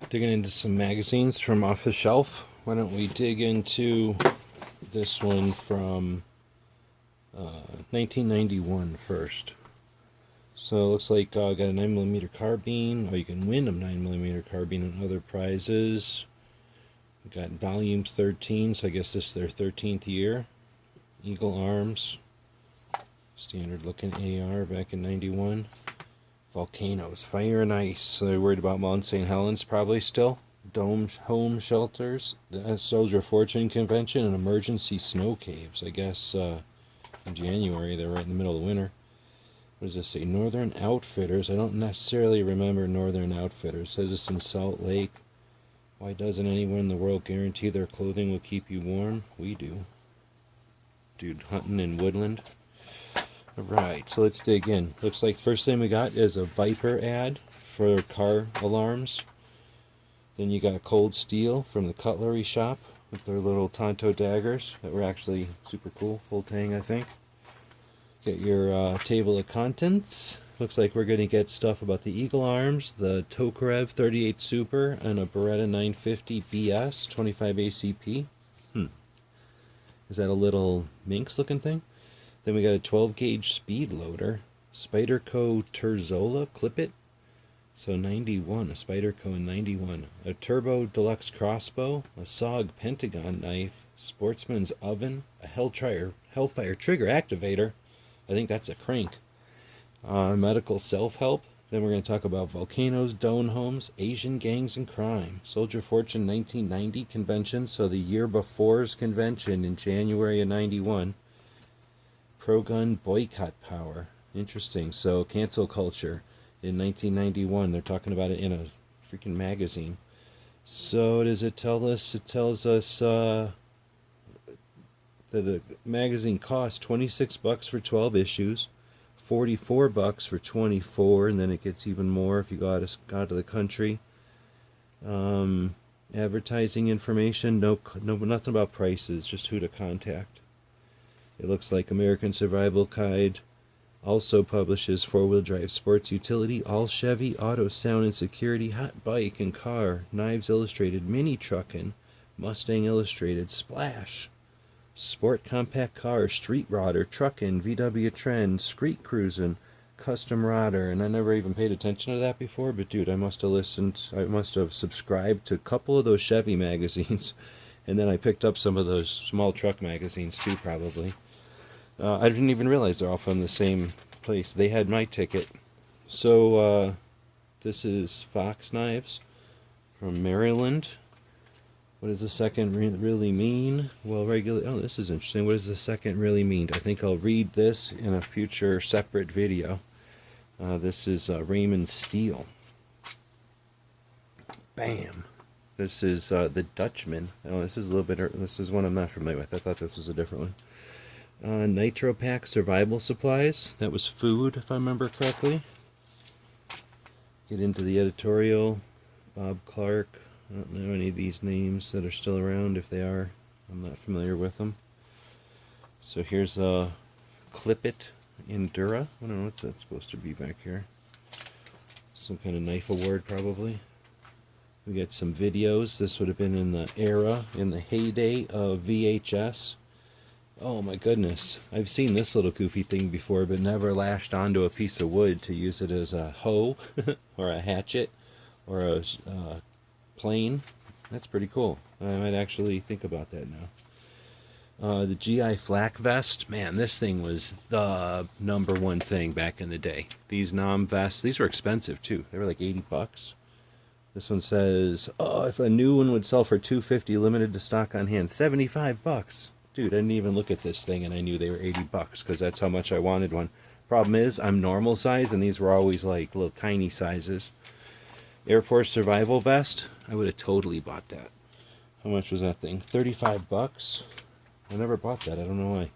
Digging into some magazines from off the shelf. Why don't we dig into this one from 1991 first. So it looks like got a 9mm carbine, or you can win a 9mm carbine and other prizes. We got volume 13, so I guess this is their 13th year. Eagle Arms, standard looking AR back in 91. Volcanoes, fire and ice. So they're worried about Mount St. Helens probably still. Dome home shelters, the Soldier Fortune Convention, and emergency snow caves. I guess in January, they're right in the middle of winter. What does this say? Northern Outfitters. I don't necessarily remember Northern Outfitters. It says this in Salt Lake. Why doesn't anyone in the world guarantee their clothing will keep you warm? We do. Dude, hunting in Woodland. Alright, so let's dig in. Looks like the first thing we got is a Viper ad for car alarms. Then you got Cold Steel from the Cutlery Shop with their little Tonto daggers that were actually super cool. Full tang, I think. Get your table of contents. Looks like we're going to get stuff about the Eagle Arms, the Tokarev 38 Super, and a Beretta 950 BS 25 ACP. Is that a little Minx looking thing? Then we got a 12 gauge Speedloader, Spyderco Terzola Clip It. So 91, a Spyderco in 91. A Turbo Deluxe Crossbow, a SOG Pentagon Knife, Sportsman's Oven, a Hellfire Trigger Activator. I think that's a crank. Medical self-help. Then we're going to talk about volcanoes, dome homes, Asian gangs, and crime. Soldier Fortune 1990 convention, so the year before's convention in January of 91. Pro-gun boycott power. Interesting. So cancel culture in 1991. They're talking about it in a freaking magazine. So does it tell us? It tells us that the magazine costs $26 for 12 issues. $44 for 24, and then it gets even more if you go out of the country. Advertising information, no, nothing about prices, just who to contact. It looks like American Survival Guide also publishes four-wheel drive sports utility, all Chevy, auto sound and security, hot bike and car, Knives Illustrated, mini truckin', Mustang Illustrated, Splash, sport compact car, street rodder, truckin', VW Trend, street cruisin', custom rodder. And I never even paid attention to that before, but dude, I must have subscribed to a couple of those Chevy magazines, and then I picked up some of those small truck magazines too, probably. I didn't even realize they're all from the same place. They had my ticket. So this is Fox Knives from Maryland. What does the second really mean? Well, oh, this is interesting. What does the second really mean? I think I'll read this in a future separate video. This is Raymond Steele. Bam. This is the Dutchman. Oh, this is a little bit. This is one I'm not familiar with. I thought this was a different one. Nitro Pack Survival Supplies. That was food, if I remember correctly. Get into the editorial. Bob Clark. I don't know any of these names that are still around. If they are, I'm not familiar with them. So here's a Clip It Endura. I don't know what's that supposed to be back here. Some kind of knife award, probably. We get some videos. This would have been in the era, in the heyday of VHS. Oh my goodness. I've seen this little goofy thing before, but never lashed onto a piece of wood to use it as a hoe or a hatchet or a plane. That's pretty cool. I might actually think about that now. The GI flak vest. Man, this thing was the #1 thing back in the day. These Nom vests, these were expensive too. They were like $80. This one says, oh, if a new one would sell for $250, limited to stock on hand, $75. Dude, I didn't even look at this thing and I knew they were $80 because that's how much I wanted one. Problem is, I'm normal size and these were always like little tiny sizes. Air Force Survival Vest. I would have totally bought that. How much was that thing? $35. I never bought that. I don't know why.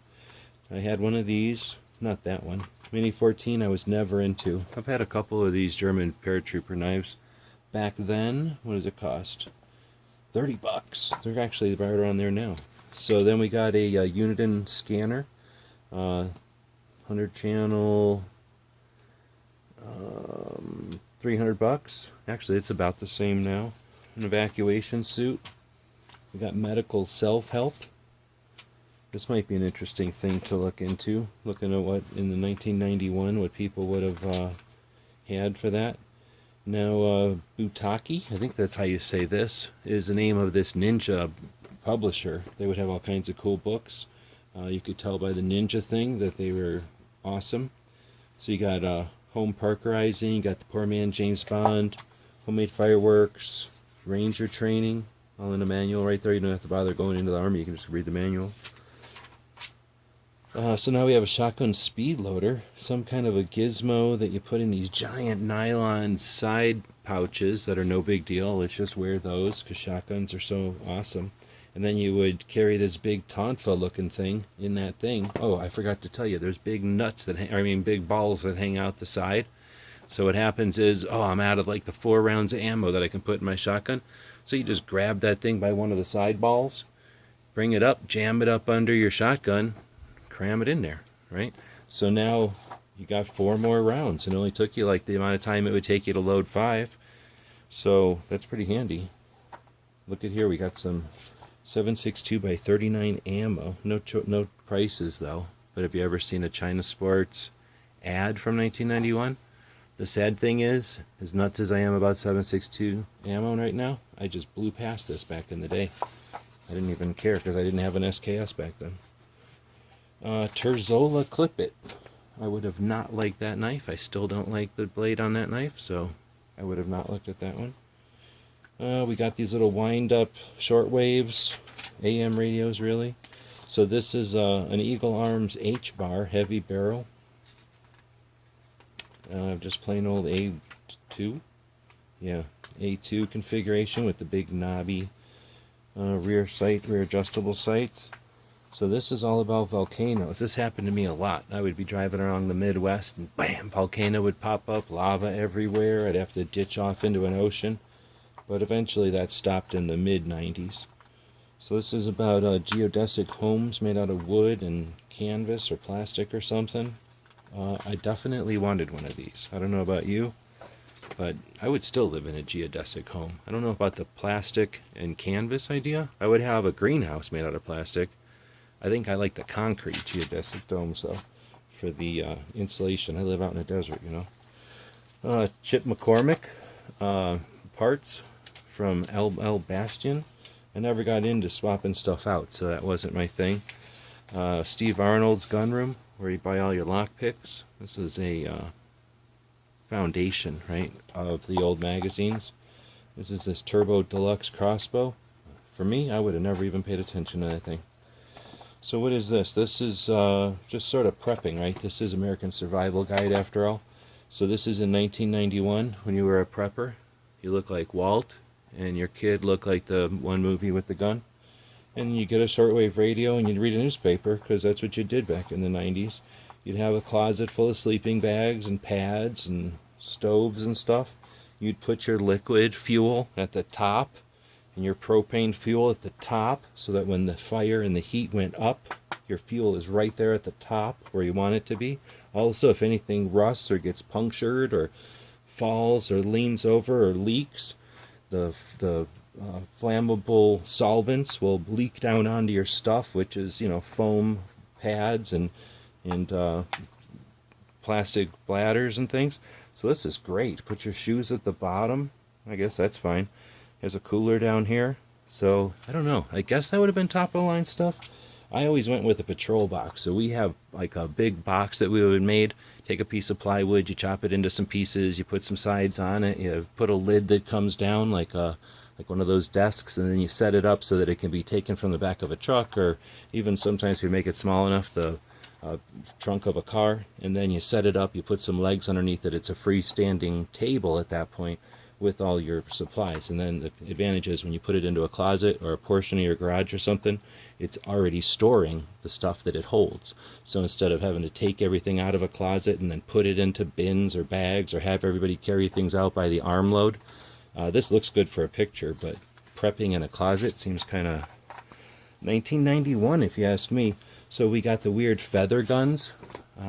I had one of these. Not that one. Mini 14 I was never into. I've had a couple of these German paratrooper knives. Back then, what does it cost? $30. They're actually right around there now. So then we got a Uniden scanner, 100 channel, $300. Actually, it's about the same now. an evacuation suit. We got medical self-help. This might be an interesting thing to look into, looking at what in the 1991 what people would have had for that. Now, Butaki, I think that's how you say this, is the name of this ninja publisher. They would have all kinds of cool books. You could tell by the ninja thing that they were awesome. So you got home parkerizing, you got the poor man James Bond, homemade fireworks, ranger training, all in a manual right there. You don't have to bother going into the army, you can just read the manual. So now we have a shotgun Speedloader, some kind of a gizmo that you put in these giant nylon side pouches that are no big deal. Let's just wear those because shotguns are so awesome. And then you would carry this big tonfa looking thing in that thing. Oh, I forgot to tell you, there's big nuts that big balls that hang out the side. So what happens is, oh, I'm out of like the 4 rounds of ammo that I can put in my shotgun. So you just grab that thing by one of the side balls, bring it up, jam it up under your shotgun, cram it in there, right? So now you got 4 more rounds, and it only took you like the amount of time it would take you to load 5. So that's pretty handy. Look at here, we got some 7.62 by 39 ammo. No prices though. But have you ever seen a China Sports ad from 1991? The sad thing is, as nuts as I am about 7.62 ammo right now, I just blew past this back in the day. I didn't even care because I didn't have an SKS back then. Terzola Clip It. I would have not liked that knife. I still don't like the blade on that knife, so I would have not looked at that one. We got these little wind-up shortwaves, AM radios, really. So this is an Eagle Arms H-bar, heavy barrel. Just plain old A2. Yeah, A2 configuration with the big knobby rear adjustable sights. So this is all about volcanoes. This happened to me a lot. I would be driving around the Midwest and bam, volcano would pop up, lava everywhere. I'd have to ditch off into an ocean. But eventually that stopped in the mid-90s. So this is about geodesic homes made out of wood and canvas or plastic or something. I definitely wanted one of these. I don't know about you, but I would still live in a geodesic home. I don't know about the plastic and canvas idea. I would have a greenhouse made out of plastic. I think I like the concrete geodesic domes, though, for the insulation. I live out in the desert, you know. Chip McCormick parts from L Bastion. I never got into swapping stuff out, so that wasn't my thing. Steve Arnold's gun room, where you buy all your lock picks. This is a foundation, right, of the old magazines. This is this Turbo Deluxe crossbow. For me, I would have never even paid attention to that thing. So what is this? This is just sort of prepping, right? This is American Survival Guide after all. So this is in 1991 when you were a prepper. You look like Walt, and your kid looked like the one movie with the gun. And you get a shortwave radio and you'd read a newspaper, because that's what you did back in the 90s. You'd have a closet full of sleeping bags and pads and stoves and stuff. You'd put your liquid fuel at the top and your propane fuel at the top, so that when the fire and the heat went up, your fuel is right there at the top where you want it to be. Also, if anything rusts or gets punctured or falls or leans over or leaks, the flammable solvents will leak down onto your stuff, which is, you know, foam pads and plastic bladders and things. So this is great. Put your shoes at the bottom. I guess that's fine. There's a cooler down here. So I don't know. I guess that would have been top of the line stuff. I always went with a patrol box. So we have like a big box that we would have made. Take a piece of plywood, you chop it into some pieces, you put some sides on it, you put a lid that comes down like one of those desks, and then you set it up so that it can be taken from the back of a truck, or even sometimes we make it small enough, the trunk of a car, and then you set it up, you put some legs underneath it. It's a freestanding table at that point with all your supplies. And then the advantage is when you put it into a closet or a portion of your garage or something, it's already storing the stuff that it holds. So instead of having to take everything out of a closet and then put it into bins or bags or have everybody carry things out by the armload, this looks good for a picture, but prepping in a closet seems kind of 1991 if you ask me. So we got the weird feather guns.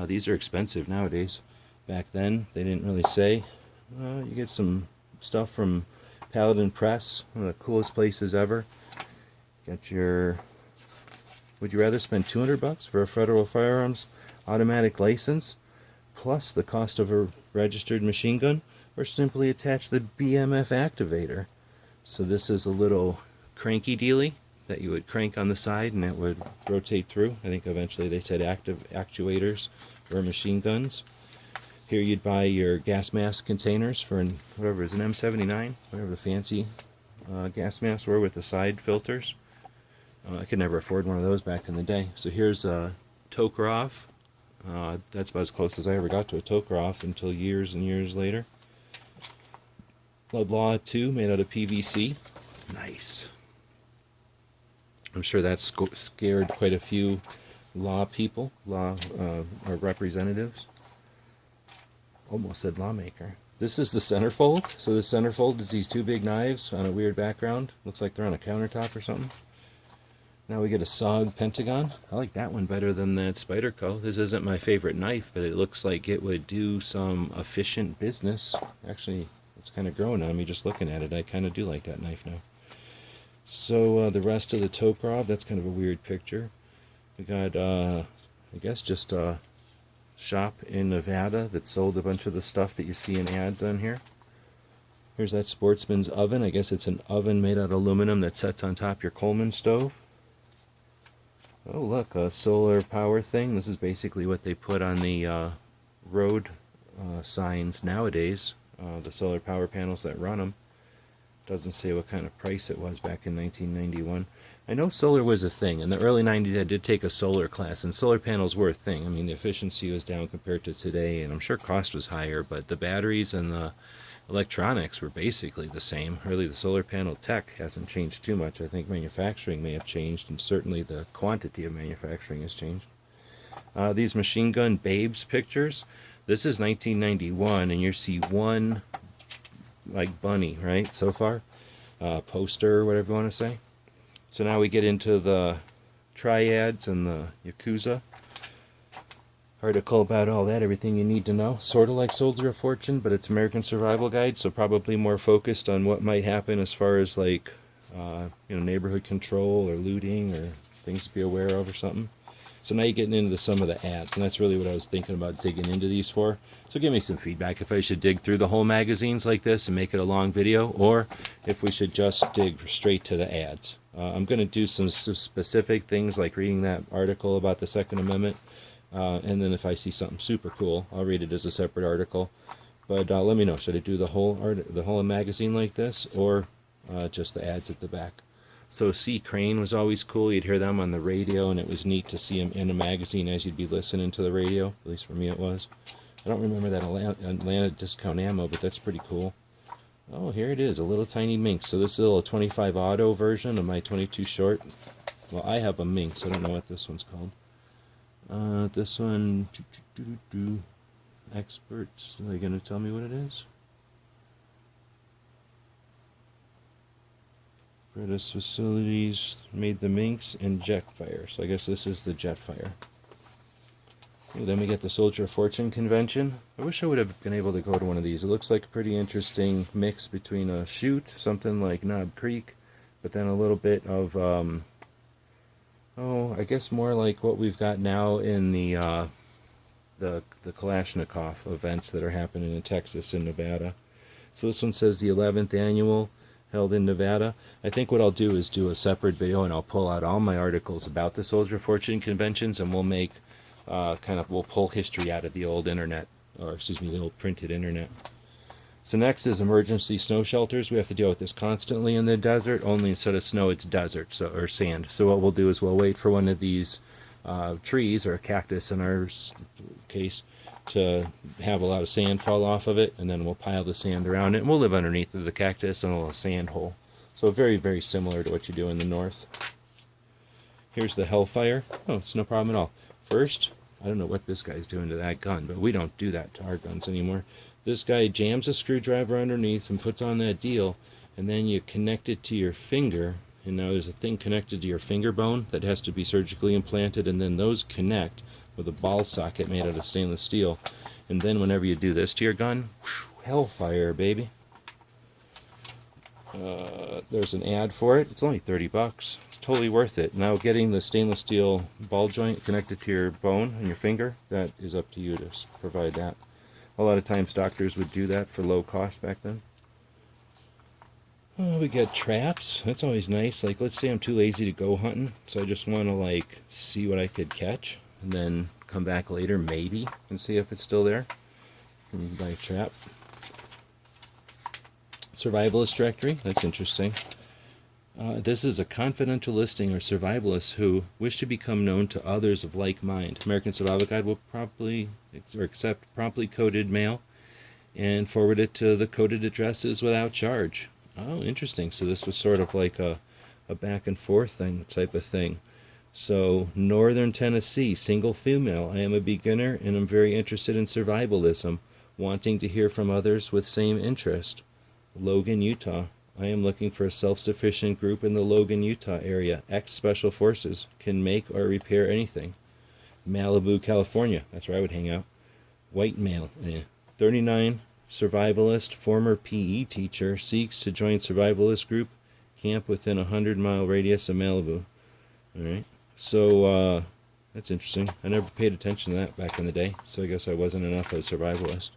These are expensive nowadays. Back then they didn't really say. You get some stuff from Paladin Press, one of the coolest places ever. Got your... Would you rather spend $200 for a federal firearms automatic license, plus the cost of a registered machine gun, or simply attach the BMF activator? So this is a little cranky dealy that you would crank on the side and it would rotate through. I think eventually they said active actuators or machine guns. Here you'd buy your gas mask containers for whatever is an M79, whatever the fancy gas masks were with the side filters. I could never afford one of those back in the day. So here's a Tokarev. That's about as close as I ever got to a Tokarev until years and years later. Law 2 made out of PVC. Nice. I'm sure that's scared quite a few law people, or representatives. Almost said lawmaker. This is the centerfold. So the centerfold is these two big knives on a weird background. Looks like they're on a countertop or something. Now we get a SOG Pentagon. I like that one better than that Spyderco. This isn't my favorite knife, but it looks like it would do some efficient business. Actually, it's kind of growing on me just looking at it. I kind of do like that knife now. So the rest of the Tokarev, that's kind of a weird picture. We got, I guess, just a shop in Nevada that sold a bunch of the stuff that you see in ads on here. Here's that Sportsman's oven. I guess it's an oven made out of aluminum that sets on top your Coleman stove. Oh look, a solar power thing. This is basically what they put on the road signs nowadays. The solar power panels that run them. Doesn't say what kind of price it was back in 1991. I know solar was a thing. In the early 90s I did take a solar class, and solar panels were a thing. I mean, the efficiency was down compared to today, and I'm sure cost was higher, but the batteries and the electronics were basically the same. Really, the solar panel tech hasn't changed too much. I think manufacturing may have changed, and certainly the quantity of manufacturing has changed. These machine gun babes pictures. This is 1991, and you see one like bunny, right, so far? Poster, or whatever you want to say. So now we get into the triads and the Yakuza. Article about all that, everything you need to know. Sort of like Soldier of Fortune, but it's American Survival Guide, so probably more focused on what might happen as far as like, neighborhood control or looting or things to be aware of or something. So now you're getting into some of the ads, and that's really what I was thinking about digging into these for. So give me some feedback if I should dig through the whole magazines like this and make it a long video, or if we should just dig straight to the ads. I'm going to do some specific things like reading that article about the Second Amendment, and then if I see something super cool, I'll read it as a separate article. But let me know, should I do the whole magazine like this, or just the ads at the back? So C. Crane was always cool. You'd hear them on the radio, and it was neat to see them in a magazine as you'd be listening to the radio. At least for me it was. I don't remember that Atlanta Discount Ammo, but that's pretty cool. Oh, here it is, a little tiny Minx. So this is a little 25 auto version of my 22 short. Well, I have a Minx. I don't know what this one's called. This one, experts. Are they going to tell me what it is? British facilities made the Minx and Jetfire. So I guess this is the Jetfire. Then we get the Soldier of Fortune convention. I wish I would have been able to go to one of these. It looks like a pretty interesting mix between a shoot, something like Knob Creek, but then a little bit of, I guess more like what we've got now in the Kalashnikov events that are happening in Texas and Nevada. So this one says the 11th annual, held in Nevada. I think what I'll do is do a separate video, and I'll pull out all my articles about the Soldier of Fortune conventions, and we'll make we'll pull history out of the old internet, or excuse me, the old printed internet. So next is emergency snow shelters. We have to deal with this constantly in the desert, only instead of snow it's desert, or sand. So what we'll do is we'll wait for one of these trees, or a cactus in our case, to have a lot of sand fall off of it, and then we'll pile the sand around it, and we'll live underneath the cactus in a little sand hole. So very, very similar to what you do in the north. Here's the Hellfire. Oh, it's no problem at all. First, I don't know what this guy's doing to that gun, but we don't do that to our guns anymore. This guy jams a screwdriver underneath and puts on that deal, and then you connect it to your finger, and now there's a thing connected to your finger bone that has to be surgically implanted, and then those connect with a ball socket made out of stainless steel. And then whenever you do this to your gun, whew, Hellfire, baby. There's an ad for it. It's only 30 bucks. It's totally worth it. Now getting the stainless steel ball joint connected to your bone on your finger, that is up to you to provide that. A lot of times doctors would do that for low cost back then. We got traps. That's always nice. Like, let's say I'm too lazy to go hunting, so I just want to like see what I could catch and then come back later maybe and see if it's still there. And buy a trap. Survivalist directory. That's interesting. This is a confidential listing or survivalists who wish to become known to others of like mind. American Survival Guide will probably accept promptly coded mail and forward it to the coded addresses without charge. Oh, interesting. So this was sort of like a back and forth thing type of thing. So Northern Tennessee, single female. I am a beginner and I'm very interested in survivalism, wanting to hear from others with same interest. Logan, Utah. I am looking for a self-sufficient group in the Logan, Utah area. Ex-Special Forces. Can make or repair anything. Malibu, California. That's where I would hang out. White male. 39. Survivalist. Former PE teacher. Seeks to join survivalist group. Camp within a 100-mile radius of Malibu. Alright. So, that's interesting. I never paid attention to that back in the day. So I guess I wasn't enough of a survivalist.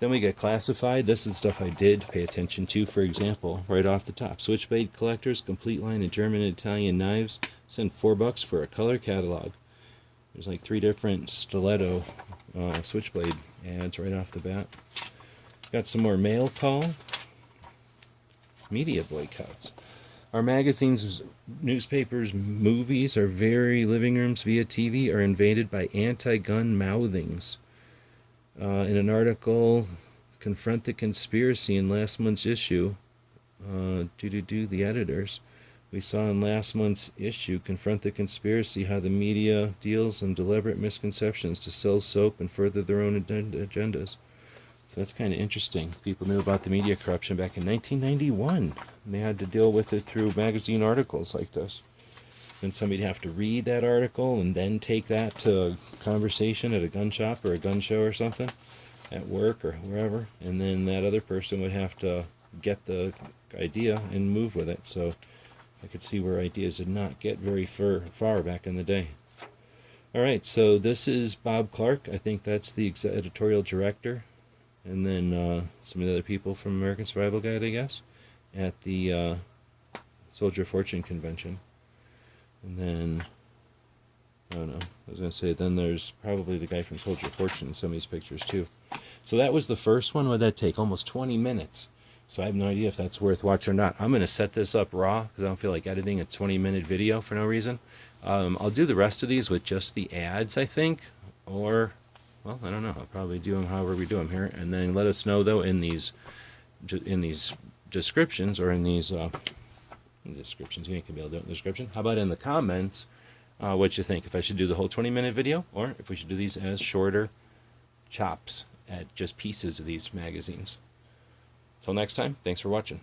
Then we get classified. This is stuff I did pay attention to. For example, right off the top, Switchblade Collectors, complete line of German and Italian knives. Send $4 for a color catalog. There's like 3 different stiletto switchblade ads right off the bat. Got some more mail call. Media boycotts. Our magazines, newspapers, movies, our very living rooms via TV are invaded by anti-gun mouthings. In an article, Confront the Conspiracy in last month's issue, the editors, we saw in last month's issue, Confront the Conspiracy, how the media deals in deliberate misconceptions to sell soap and further their own agendas. So that's kind of interesting. People knew about the media corruption back in 1991, and they had to deal with it through magazine articles like this. And somebody'd have to read that article and then take that to a conversation at a gun shop or a gun show or something at work or wherever, and then that other person would have to get the idea and move with it. So I could see where ideas did not get very far back in the day. Alright, so this is Bob Clark. I think that's the editorial director, and then some of the other people from American Survival Guide, I guess, at the Soldier of Fortune convention. And then, I don't know, I was going to say, then there's probably the guy from Soldier of Fortune in some of these pictures too. So that was the first one. What did that take? Almost 20 minutes. So I have no idea if that's worth watching or not. I'm going to set this up raw because I don't feel like editing a 20-minute video for no reason. I'll do the rest of these with just the ads, I think. Or, well, I don't know. I'll probably do them however we do them here. And then let us know, though, in these descriptions or in these... descriptions. You can be able to do it in the description. How about in the comments what you think? If I should do the whole 20-minute video or if we should do these as shorter chops at just pieces of these magazines. Till next time, thanks for watching.